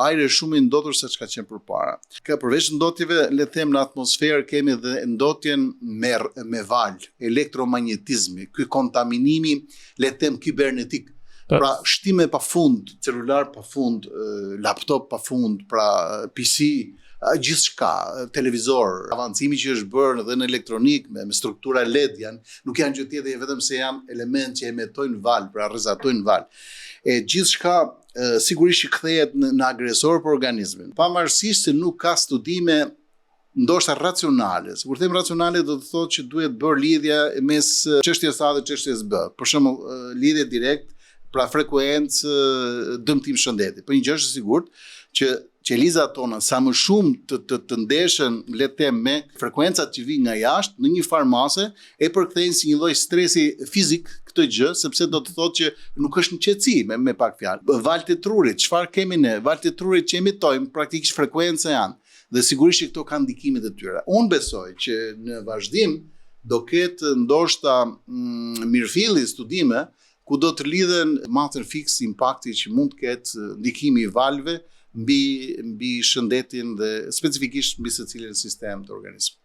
ajri është shumë i ndotur se çka qenë përpara. Përveç ndotjeve, le të them, në atmosferë kemi edhe ndotjen me val, elektromagnetizmi, ky kontaminimi, le të them, kibernetik. Pra shtime pafund, celular pafund, laptop pafund, pra PC, gjithçka, televizor, avancimi që është bërë edhe në elektronik me struktura LED nuk janë gjë tjetër vetëm se janë element që emitojnë val, pra rrezatojnë val. E gjithçka sigurisht që kthehet në agresor për organizmin. Pavarësisht se nuk ka studime ndoshta racionale. Kur them racionale do të thotë që duhet bërë lidhja mes çështjes A dhe çështjes B. Për shembull, lidhje direkt, pra frekuencë, dëmtim shëndeti. Por një gjë është e sigurt që qelizat tona sa më shumë të ndeshen, le të them, me frekuencat që vijnë nga jashtë në një farmase e përkthejnë si një lloj stresi fizik këtë gjë, sepse do të thotë që nuk është në qetësi me pak fjalë. Valët e trurit, çfarë kemi ne? Valët e trurit që emitojmë praktikisht frekuenca janë. Dhe sigurisht që këto kanë ndikimet e tyre. Unë besoj që në vazhdim do ketë ndoshta mirëfilli studime ku do të lidhen mater fix impakti që mund të ketë ndikimi i valëve mbi shëndetin dhe specifikisht mbi secilin sistem të organizmit.